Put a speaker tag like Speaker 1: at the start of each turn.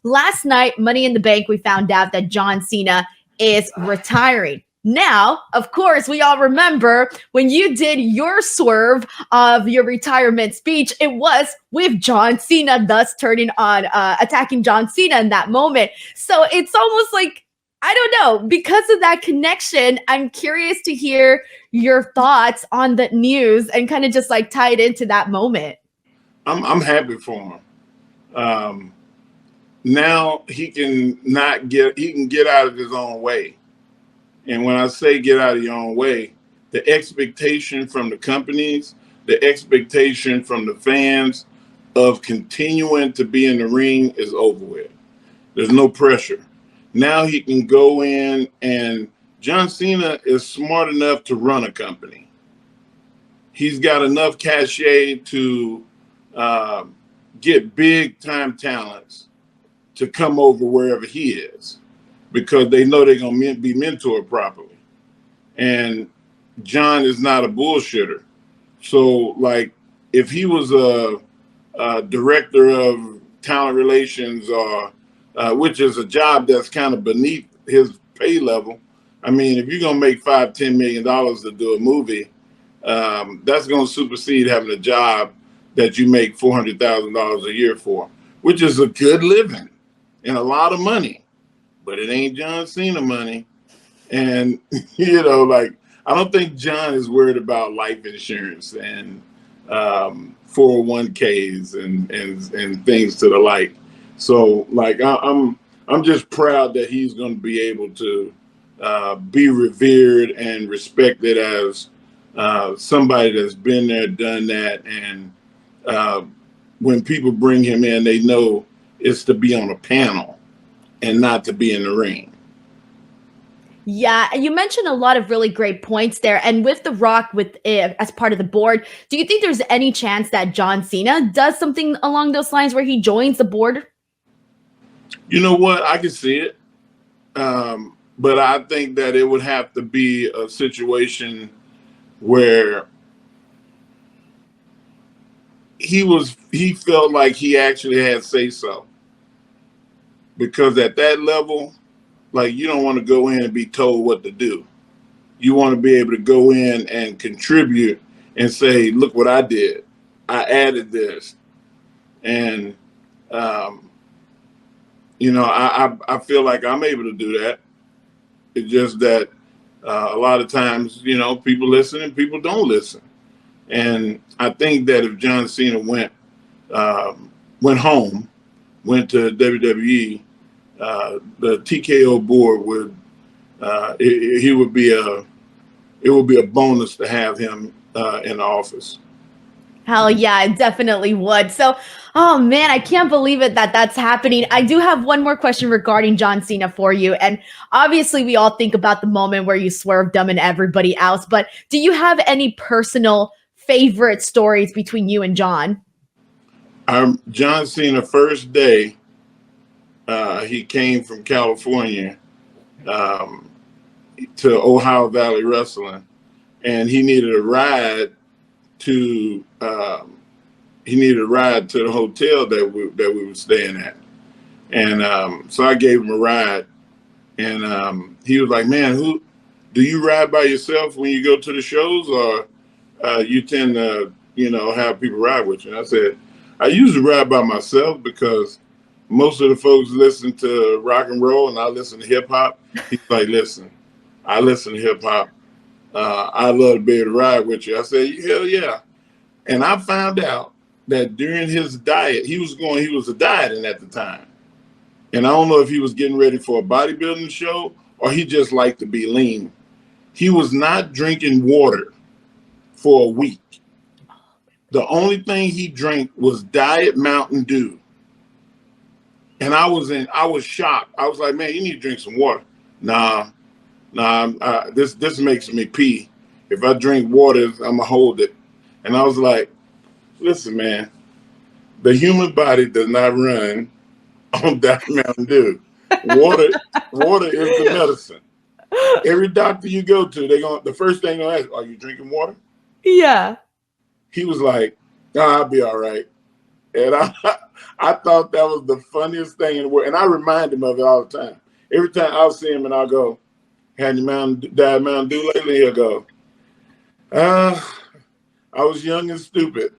Speaker 1: last night, Money in the Bank, we found out that John Cena is retiring. Now, of course, we all remember when you did your swerve of your retirement speech, it was with John Cena, thus turning on, attacking John Cena in that moment. So it's almost like, I don't know, because of that connection, I'm curious to hear your thoughts on the news and kind of just like tie it into that moment.
Speaker 2: I'm happy for him. Now he can get out of his own way. And when I say get out of your own way, the expectation from the companies, the expectation from the fans of continuing to be in the ring is over with. There's no pressure. Now he can go in, and John Cena is smart enough to run a company. He's got enough cachet to get big time talents to come over wherever he is, because they know they're going to be mentored properly. And John is not a bullshitter. So, like, if he was a director of talent relations, or which is a job that's kind of beneath his pay level, I mean, if you're going to make $5-10 million to do a movie, that's going to supersede having a job that you make $400,000 a year for, which is a good living and a lot of money. But it ain't John Cena money. And, you know, like, I don't think John is worried about life insurance and 401ks and things to the like. So, like, I'm just proud that he's going to be able to be revered and respected as somebody that's been there, done that. And when people bring him in, they know it's to be on a panel and not to be in the ring.
Speaker 1: Yeah, you mentioned a lot of really great points there. And with The Rock as part of the board, do you think there's any chance that John Cena does something along those lines where he joins the board?
Speaker 2: You know what? I can see it. But I think that it would have to be a situation where he felt like he actually had say-so. Because at that level, like, you don't want to go in and be told what to do. You want to be able to go in and contribute and say, look what I did. I added this. And, you know, I feel like I'm able to do that. It's just that a lot of times, you know, people listen and people don't listen. And I think that if John Cena went home, went to WWE, the TKO board would it would be a bonus to have him in the office.
Speaker 1: Hell yeah, it definitely would. So, oh man, I can't believe it that that's happening. I do have one more question regarding John Cena for you. And obviously we all think about the moment where you swerved him and everybody else, but do you have any personal favorite stories between you and John?
Speaker 2: John Cena, first day, he came from California to Ohio Valley Wrestling, and he needed a ride to the hotel that we were staying at, and so I gave him a ride, and he was like, "Man, who do you ride by yourself when you go to the shows, or you tend to, you know, have people ride with you?" And I said, "I usually ride by myself because most of the folks listen to rock and roll and I listen to hip hop." He's like, "Listen, I listen to hip hop. I love to be able to ride with you." I said, "Hell yeah." And I found out that during his diet, he was dieting at the time. And I don't know if he was getting ready for a bodybuilding show or he just liked to be lean. He was not drinking water for a week. The only thing he drank was Diet Mountain Dew. And I was shocked. I was like, "Man, you need to drink some water." Nah, this makes me pee. If I drink water, I'm gonna hold it. And I was like, "Listen, man, the human body does not run on Diet Mountain Dew. Water is the medicine. Every doctor you go to, the first thing they'll ask, are you drinking water?"
Speaker 1: Yeah.
Speaker 2: He was like, "Nah, I'll be all right." And I thought that was the funniest thing in the world. And I remind him of it all the time. Every time I'll see him and I'll go, had you died Mountain Dew lately? He'll go, I was young and stupid.